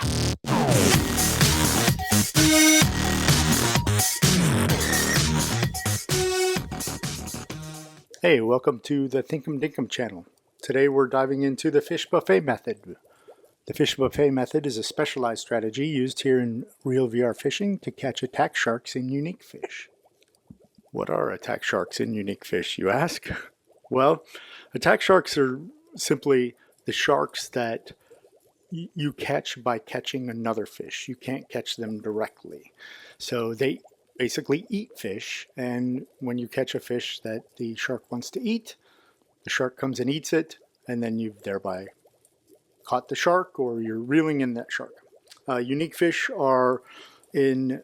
Hey, welcome to the Thinkum Dinkum channel. Today we're diving into the fish buffet method. The fish buffet method is a specialized strategy used here in real VR fishing to catch attack sharks in unique fish. What are attack sharks in unique fish, you ask? Well, attack sharks are simply the sharks that you catch by catching another fish. You can't catch them directly. So they basically eat fish, and when you catch a fish that the shark wants to eat, the shark comes and eats it, and then you've thereby caught the shark, or you're reeling in that shark. Unique fish are in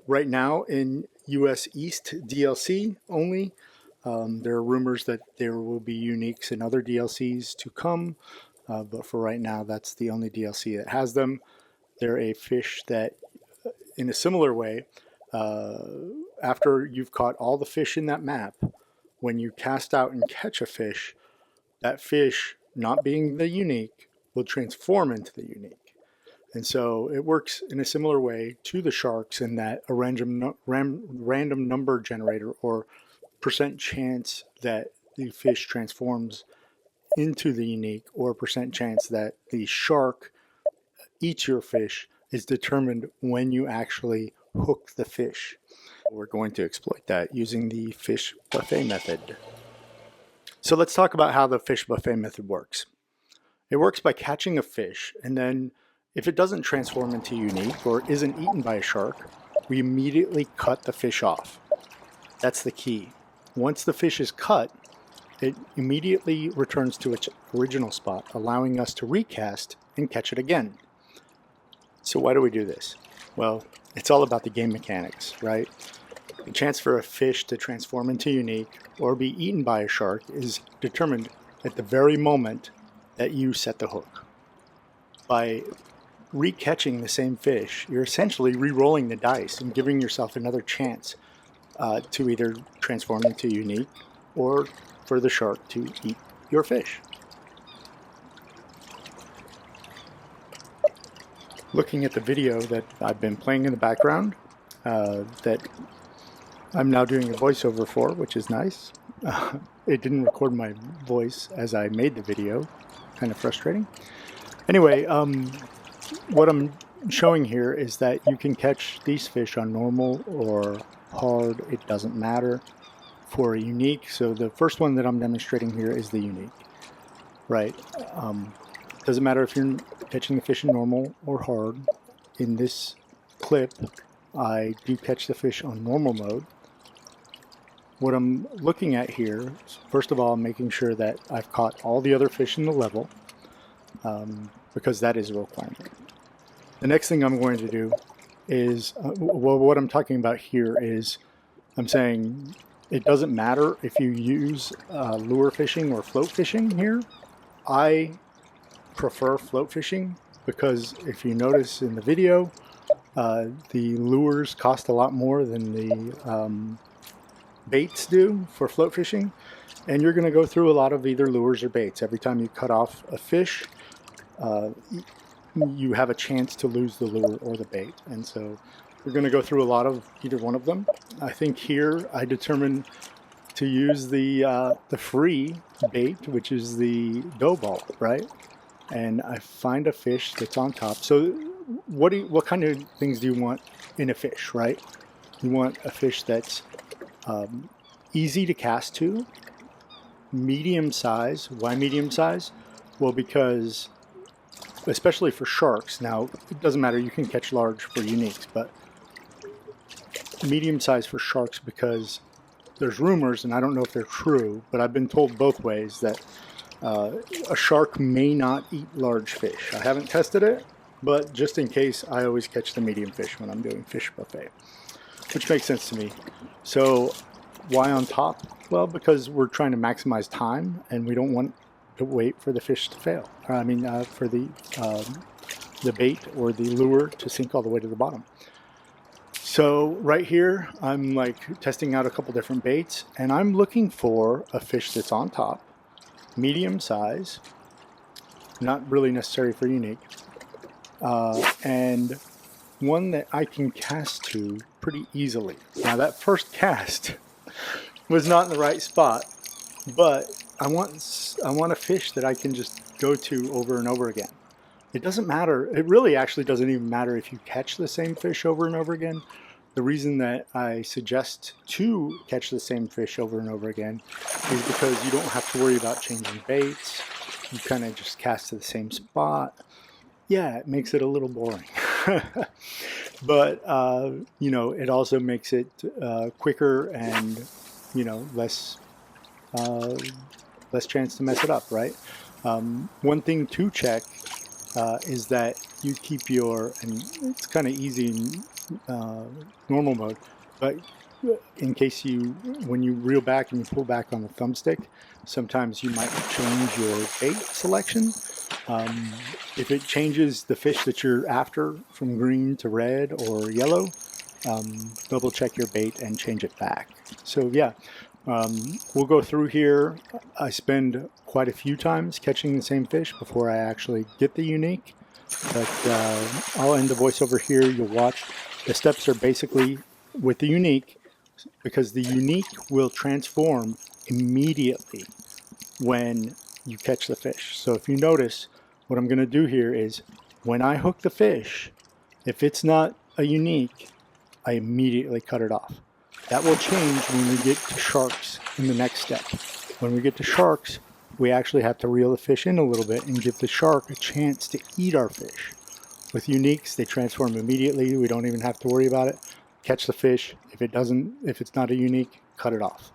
right now in US East DLC only. There are rumors that there will be uniques in other DLCs to come, but for right now, that's the only DLC that has them. They're a fish that, in a similar way, after you've caught all the fish in that map, when you cast out and catch a fish, that fish, not being the unique, will transform into the unique. And so it works in a similar way to the sharks in that a random number generator or percent chance that the fish transforms into the unique or percent chance that the shark eats your fish is determined when you actually hook the fish. We're going to exploit that using the fish buffet method. So let's talk about how the fish buffet method works. It works by catching a fish, and then if it doesn't transform into unique or isn't eaten by a shark, we immediately cut the fish off. That's the key. Once the fish is cut, it immediately returns to its original spot, allowing us to recast and catch it again. So why do we do this? Well, it's all about the game mechanics, right? The chance for a fish to transform into unique or be eaten by a shark is determined at the very moment that you set the hook. By re-catching the same fish, you're essentially re-rolling the dice and giving yourself another chance to either transform into unique or for the shark to eat your fish. Looking at the video that I've been playing in the background, that I'm now doing a voiceover for, which is nice. It didn't record my voice as I made the video, kind of frustrating. Anyway, what I'm showing here is that you can catch these fish on normal or hard, it doesn't matter, for a unique. So the first one that I'm demonstrating here is the unique, right? Doesn't matter if you're catching the fish in normal or hard. In this clip, I do catch the fish on normal mode. What I'm looking at here, first of all, I'm making sure that I've caught all the other fish in the level, because that is a requirement. The next thing I'm going to do is, well, what I'm talking about here is, I'm saying it doesn't matter if you use lure fishing or float fishing here. I prefer float fishing because if you notice in the video, the lures cost a lot more than the baits do for float fishing, and you're going to go through a lot of either lures or baits. Every time you cut off a fish, you have a chance to lose the lure or the bait, and so we're going to go through a lot of either one of them. I think here I determined to use the free bait, which is the dough ball, right? And I find a fish that's on top. So what kind of things do you want in a fish, right? You want a fish that's easy to cast to, medium size. Why medium size? Well, because especially for sharks, now it doesn't matter, you can catch large for uniques, but medium size for sharks, because there's rumors, and I don't know if they're true, but I've been told both ways that a shark may not eat large fish. I haven't tested it, but just in case, I always catch the medium fish when I'm doing fish buffet, which makes sense to me. So why on top? Well, because we're trying to maximize time, and we don't want to wait for the fish to fail. For the bait or the lure to sink all the way to the bottom. So right here, I'm like testing out a couple different baits, and I'm looking for a fish that's on top, medium size, not really necessary for unique, and one that I can cast to pretty easily. Now that first cast was not in the right spot, but I want a fish that I can just go to over and over again. It doesn't matter. It really actually doesn't even matter if you catch the same fish over and over again. The reason that I suggest to catch the same fish over and over again is because you don't have to worry about changing baits. You kind of just cast to the same spot. Yeah, it makes it a little boring. But, you know, it also makes it quicker and, you know, less chance to mess it up, right? One thing to check is that you keep your, and it's kind of easy in normal mode, but in case when you reel back and you pull back on the thumbstick, sometimes you might change your bait selection. If it changes the fish that you're after from green to red or yellow, double check your bait and change it back. So yeah, we'll go through here. I spend quite a few times catching the same fish before I actually get the unique, but I'll end the voiceover here. You'll watch. The steps are basically with the unique, because the unique will transform immediately when you catch the fish. So if you notice, what I'm going to do here is when I hook the fish, if it's not a unique, I immediately cut it off. That will change when we get to sharks in the next step. When we get to sharks, we actually have to reel the fish in a little bit and give the shark a chance to eat our fish. With uniques, they transform immediately. We don't even have to worry about it. Catch the fish. If it's not a unique, cut it off.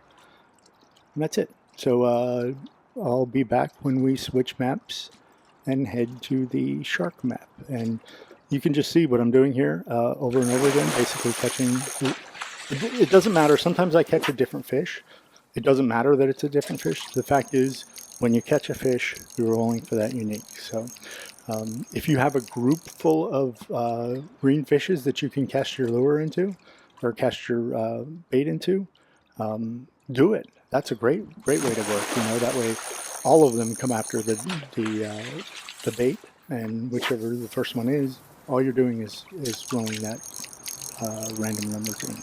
And that's it. So I'll be back when we switch maps and head to the shark map. And you can just see what I'm doing here over and over again, basically catching. It doesn't matter. Sometimes I catch a different fish. It doesn't matter that it's a different fish. The fact is, when you catch a fish, you're rolling for that unique. So if you have a group full of green fishes that you can cast your lure into or cast your bait into, do it. That's a great way to work. You know, that way all of them come after the bait, and whichever the first one is, all you're doing is rolling that random number to them.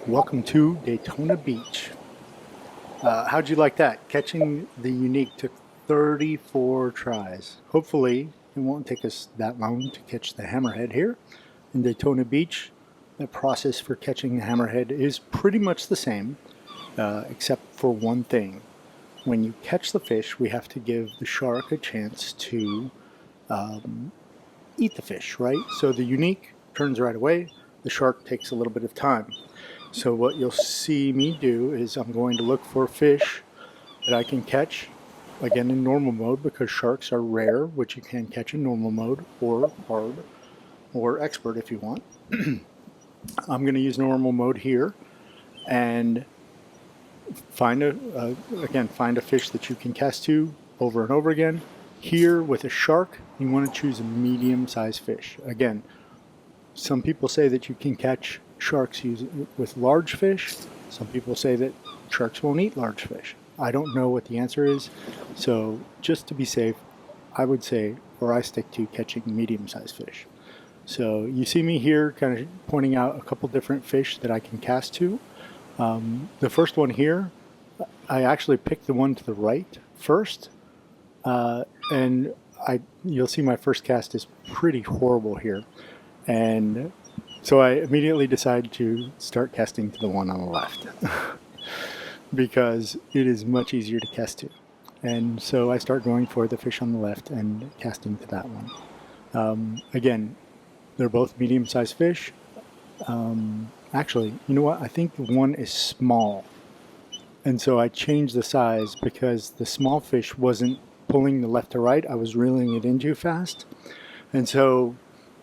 Welcome to Daytona Beach. How'd you like that? Catching the unique took 34 tries. Hopefully it won't take us that long to catch the hammerhead here in Daytona Beach. The process for catching the hammerhead is pretty much the same, except for one thing. When you catch the fish, we have to give the shark a chance to eat the fish, right? So the unique turns right away. The shark takes a little bit of time. So what you'll see me do is I'm going to look for fish that I can catch, again in normal mode, because sharks are rare, which you can catch in normal mode, or hard, or expert if you want. I'm going to use normal mode here and find a fish that you can cast to over and over again. Here with a shark, you want to choose a medium-sized fish. Again, some people say that you can catch sharks with large fish. Some people say that sharks won't eat large fish. I don't know what the answer is, so just to be safe, I would say, or I stick to catching medium-sized fish. So you see me here kind of pointing out a couple different fish that I can cast to. The first one here, I actually picked the one to the right first, and you'll see my first cast is pretty horrible here. And so I immediately decided to start casting to the one on the left because it is much easier to cast to. And so I start going for the fish on the left and casting to that one. Again, they're both medium-sized fish. Actually, you know what? I think one is small. And so I changed the size because the small fish wasn't pulling the left to right. I was reeling it in too fast. And so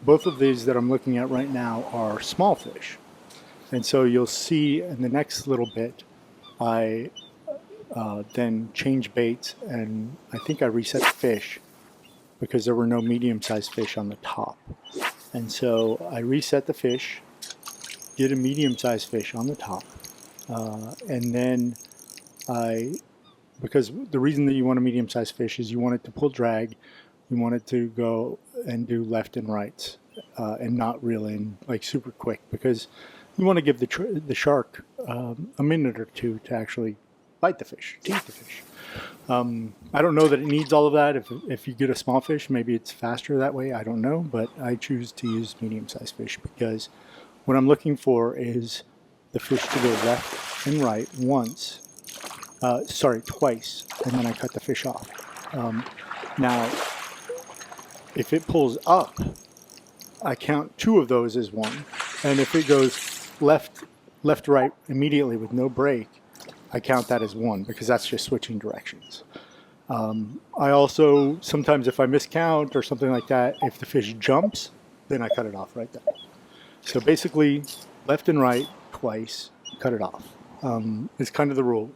both of these that I'm looking at right now are small fish. And so you'll see in the next little bit, I then change baits, and I think I reset the fish because there were no medium-sized fish on the top. And so I reset the fish, get a medium-sized fish on the top, and then because the reason that you want a medium-sized fish is you want it to pull drag, you want it to go and do left and rights, and not reel in like super quick, because you want to give the shark a minute or two to actually bite the fish, to eat the fish. I don't know that it needs all of that. If you get a small fish, maybe it's faster that way. I don't know, but I choose to use medium-sized fish because what I'm looking for is the fish to go left and right twice, and then I cut the fish off. Now, if it pulls up, I count 2 of those as one, and if it goes left to right immediately with no break, I count that as 1 because that's just switching directions. I also, sometimes if I miscount or something like that, if the fish jumps, then I cut it off right there. So basically, left and right twice, cut it off. It's kind of the rule.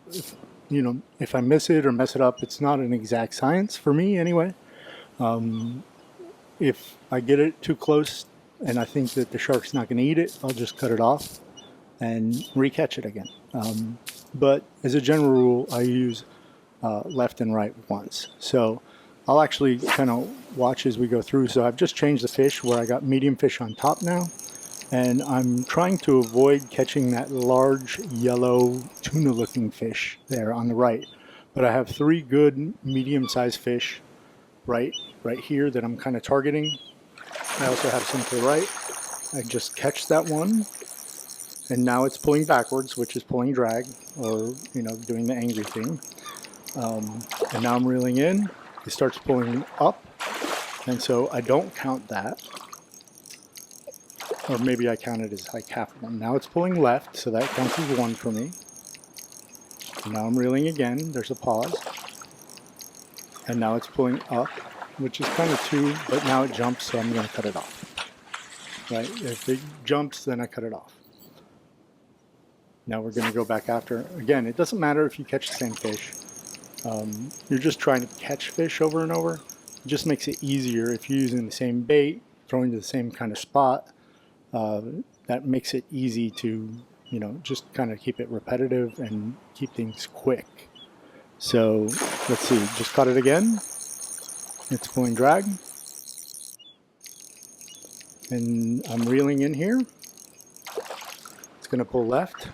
If I miss it or mess it up, it's not an exact science for me anyway. If I get it too close and I think that the shark's not going to eat it, I'll just cut it off and recatch it again. But as a general rule, I use left and right once. So I'll actually kind of watch as we go through. So I've just changed the fish where I got medium fish on top now. And I'm trying to avoid catching that large yellow tuna-looking fish there on the right. But I have 3 good medium-sized fish right here that I'm kind of targeting. I also have some to the right. I just catch that one, and now it's pulling backwards, which is pulling drag, or doing the angry thing. And now I'm reeling in. It starts pulling up, and so I don't count that. Or maybe I count it as like half one. Now it's pulling left, so that counts as 1 for me. And now I'm reeling again. There's a pause. And now it's pulling up, which is kind of 2, but now it jumps, so I'm going to cut it off. Right? If it jumps, then I cut it off. Now we're going to go back after. Again, it doesn't matter if you catch the same fish. You're just trying to catch fish over and over. It just makes it easier if you're using the same bait, throwing to the same kind of spot. That makes it easy to, just kind of keep it repetitive and keep things quick. So let's see, just cut it again. It's pulling drag. And I'm reeling in here. It's going to pull left.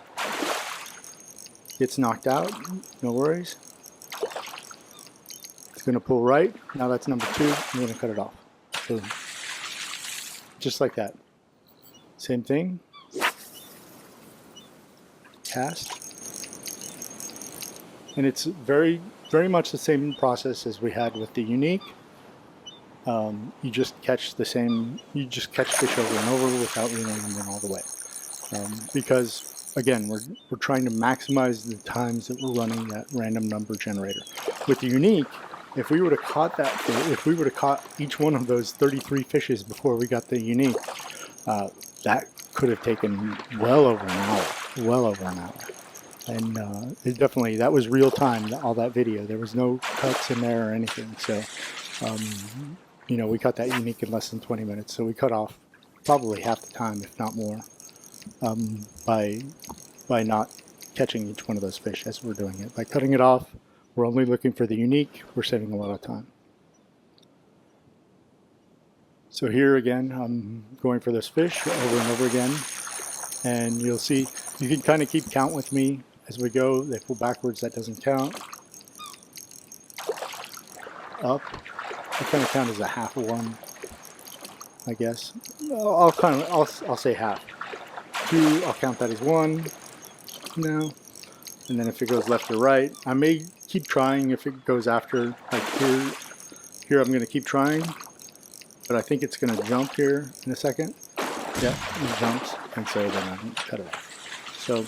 gets knocked out, no worries. It's going to pull right. Now that's number 2. I'm going to cut it off. Boom. Just like that. Same thing. Cast. And it's very much the same process as we had with the unique. You just catch fish over and over without reeling them in all the way. Because again, we're trying to maximize the times that we're running that random number generator. With the unique, if we would have caught each one of those 33 fishes before we got the unique, that could have taken well over an hour. And that was real time, all that video. There was no cuts in there or anything. So, we caught that unique in less than 20 minutes. So we cut off probably half the time, if not more, by not catching each one of those fish as we're doing it. By cutting it off, we're only looking for the unique. We're saving a lot of time. So here again, I'm going for this fish over and over again. And you'll see, you can kind of keep count with me as we go. They pull backwards, that doesn't count. Up, I kind of count as a half one, I guess. I'll say half. 2, I'll count that as 1 now. And then if it goes left or right, I may keep trying if it goes after, like here I'm going to keep trying, but I think it's going to jump here in a second. Yeah, it jumps, and so then I cut it off. So,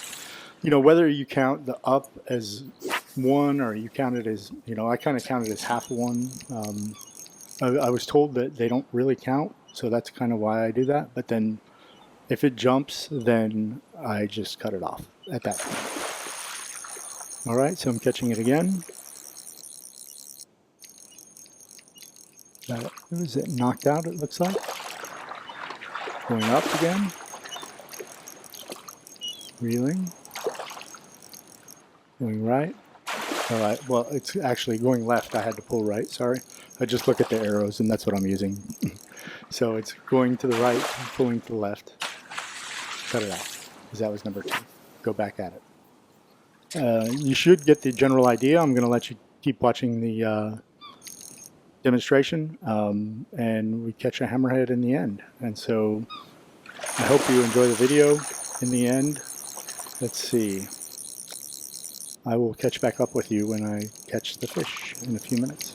whether you count the up as 1 or you count it as, I kind of count it as half 1. I was told that they don't really count, so that's kind of why I do that. But then if it jumps, then I just cut it off at that point. All right, so I'm catching it again. Was it knocked out, it looks like? Going up again. Reeling. Going right. All right, well, it's actually going left. I had to pull right, sorry. I just look at the arrows and that's what I'm using. So it's going to the right, pulling to the left. Cut it off, because that was number 2. Go back at it. You should get the general idea. I'm going to let you keep watching the demonstration, and we catch a hammerhead in the end. And so I hope you enjoy the video in the end. Let's see. I will catch back up with you when I catch the fish in a few minutes.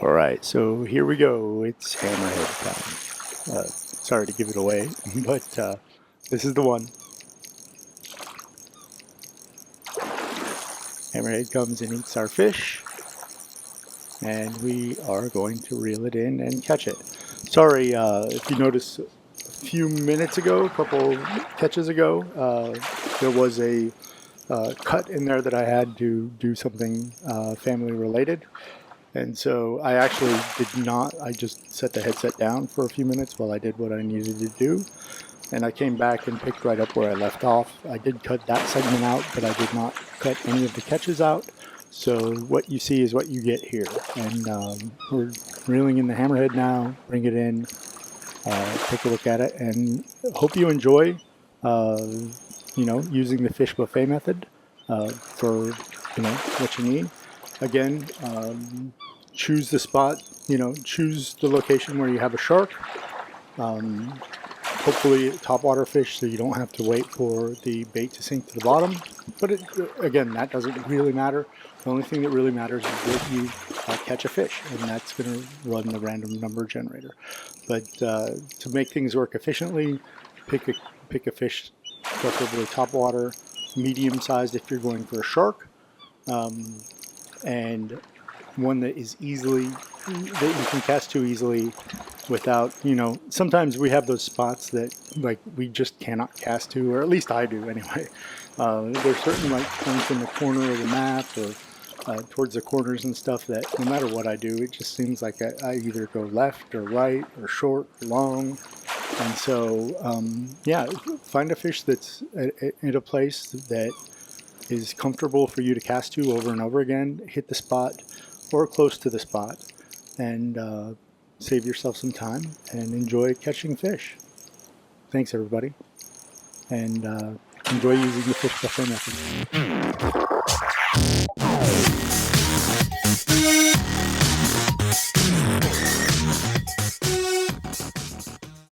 Alright, so here we go. It's hammerhead time. Sorry to give it away, but this is the one. Hammerhead comes and eats our fish, and we are going to reel it in and catch it. Sorry, if you notice, a few minutes ago, a couple catches ago, there was a cut in there that I had to do something family related. And so I actually did not, I just set the headset down for a few minutes while I did what I needed to do. And I came back and picked right up where I left off. I did cut that segment out, but I did not cut any of the catches out. So what you see is what you get here. And we're reeling in the hammerhead now, bring it in, take a look at it, and hope you enjoy, using the fish buffet method for, what you need. Again, choose the spot, choose the location where you have a shark. Hopefully topwater fish so you don't have to wait for the bait to sink to the bottom. But again, that doesn't really matter. The only thing that really matters is that you catch a fish, and that's going to run the random number generator. But to make things work efficiently, pick a fish, preferably topwater, medium-sized if you're going for a shark, and one that is that you can cast to easily without, sometimes we have those spots that like we just cannot cast to, or at least I do anyway. There's certain like points in the corner of the map or towards the corners and stuff that no matter what I do, it just seems like I either go left or right or short or long. And so, find a fish that's at a place that is comfortable for you to cast to over and over again. Hit the spot or close to the spot, and save yourself some time and enjoy catching fish. Thanks everybody, and enjoy using the fish buffet method.